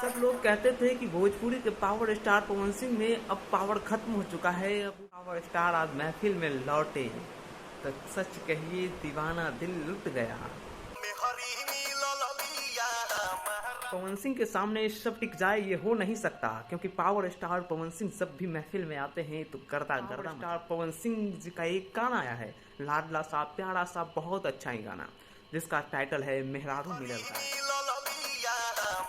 सब लोग कहते थे कि भोजपुरी के पावर स्टार पवन सिंह में अब पावर खत्म हो चुका है, अब पावर स्टार आज महफिल में लौटे। तो सच कहिए दीवाना दिल लुट गया। पवन सिंह के सामने सब टिक जाए ये हो नहीं सकता, क्योंकि पावर स्टार पवन सिंह जब भी महफिल में आते हैं तो गर्दा गर्दा। स्टार पवन सिंह जी का एक गाना आया है, लाडला सा प्यारा सा बहुत अच्छा ही गाना, जिसका टाइटल है मेहरारू मिलल का।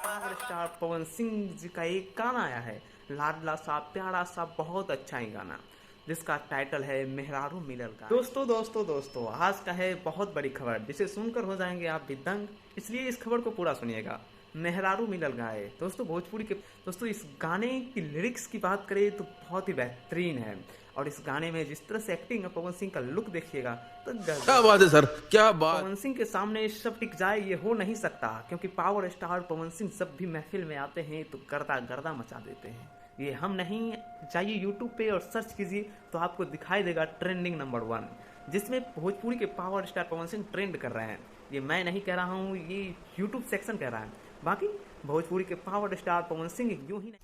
पावर स्टार पवन सिंह जी का एक गाना आया है, लाडला सा प्यारा सा बहुत अच्छा ही गाना, जिसका टाइटल है मेहरारू मिलल का। दोस्तों आज का है बहुत बड़ी खबर, जिसे सुनकर हो जाएंगे आप भी दंग, इसलिए इस खबर को पूरा सुनिएगा। मेहरारू मिलल गाए दोस्तों भोजपुरी के। दोस्तों इस गाने की लिरिक्स की बात करें तो बहुत ही बेहतरीन है, और इस गाने में जिस तरह से एक्टिंग है पवन सिंह का, लुक देखिएगा तो क्या बात है सर, क्या बात। पवन सिंह के सामने सब टिक जाए ये हो नहीं सकता, क्योंकि पावर स्टार पवन सिंह जब भी महफिल में आते हैं तो गर्दा गर्दा मचा देते हैं। ये हम नहीं, जाइए यूट्यूब पे और सर्च कीजिए तो आपको दिखाई देगा ट्रेंडिंग नंबर 1, जिसमें भोजपुरी के power star Pawan Singh trend कर रहे हैं। ये मैं नहीं कह रहा हूँ, ये यूट्यूब सेक्शन कह रहा है। बाकी भोजपुरी के पावर स्टार पवन सिंह यूं ही नहीं,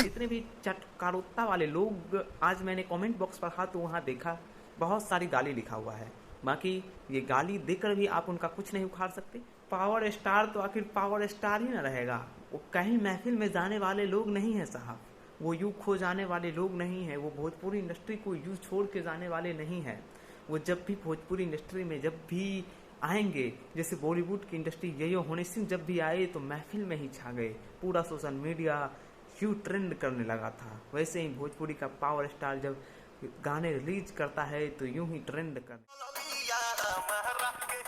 जितने भी चटकारोता वाले लोग, आज मैंने कमेंट बॉक्स पढ़ा तो वहाँ देखा बहुत सारी गाली लिखा हुआ है। बाकी ये गाली देकर भी आप उनका कुछ नहीं उखाड़ सकते। पावर स्टार तो आखिर पावर स्टार ही ना रहेगा, वो कहीं महफिल में जाने वाले लोग नहीं है साहब, वो यूं खो जाने वाले लोग नहीं है, वो भोजपुरी इंडस्ट्री को यूं छोड़ के जाने वाले नहीं है। वो जब भी भोजपुरी इंडस्ट्री में जब भी आएंगे, जैसे बॉलीवुड की इंडस्ट्री ये हनी सिंह जब भी आए तो महफिल में ही छा गए, पूरा सोशल मीडिया यूं ट्रेंड करने लगा था। वैसे ही भोजपुरी का पावर स्टार जब गाने रिलीज करता है तो यूं ही ट्रेंड कर।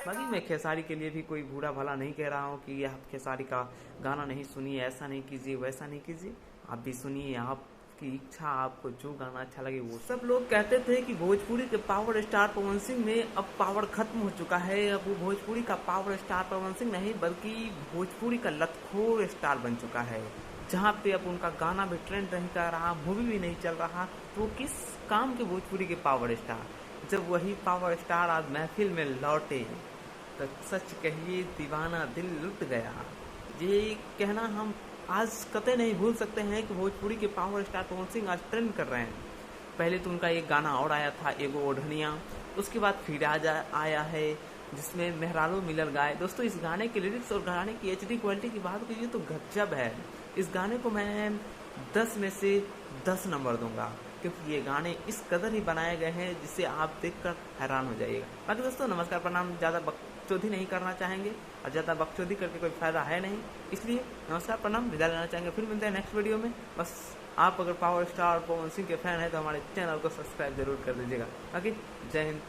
बाकी मैं खेसारी के लिए भी कोई बुरा भला नहीं कह रहा हूँ कि आप खेसारी का गाना नहीं सुनिए, ऐसा नहीं कीजिए, वैसा नहीं कीजिए, आप भी सुनिए, आपकी इच्छा, आपको जो गाना अच्छा लगे वो। सब लोग कहते थे कि भोजपुरी के पावर स्टार पवन सिंह में अब पावर खत्म हो चुका है, अब वो भोजपुरी का पावर स्टार पवन सिंह नहीं बल्कि भोजपुरी का लतखोर स्टार बन चुका है, जहाँ पे अब उनका गाना भी ट्रेंड नहीं कर रहा, मूवी भी नहीं चल रहा, तो वो किस काम के भोजपुरी के पावर स्टार। जब वही पावर स्टार आज महफिल में लौटे तो सच कहिए दीवाना दिल लुट गया। ये कहना हम आज कतई नहीं भूल सकते हैं कि भोजपुरी के पावर स्टार पवन सिंह आज ट्रेंड कर रहे हैं। पहले तो उनका एक गाना और आया था, एगो ओढ़निया, उसके बाद फिर आया है जिसमें मेहरारू मिलल गाए। दोस्तों इस गाने के लिरिक्स और गाने की HD क्वालिटी की बात कीजिए तो गजब है। इस गाने को मैं 10 में से 10 नंबर दूंगा, क्योंकि ये गाने इस कदर ही बनाए गए हैं जिसे आप देखकर हैरान हो जाइएगा। बाकी दोस्तों नमस्कार प्रणाम, ज़्यादा बकचोदी नहीं करना चाहेंगे और ज़्यादा बकचोदी करके कोई फायदा है नहीं, इसलिए नमस्कार प्रणाम विदा लेना चाहेंगे। फिर मिलते हैं नेक्स्ट वीडियो में। बस आप अगर पावर स्टार पवन सिंह के फैन हैं तो हमारे चैनल को सब्सक्राइब जरूर कर दीजिएगा। बाकी जय हिंद।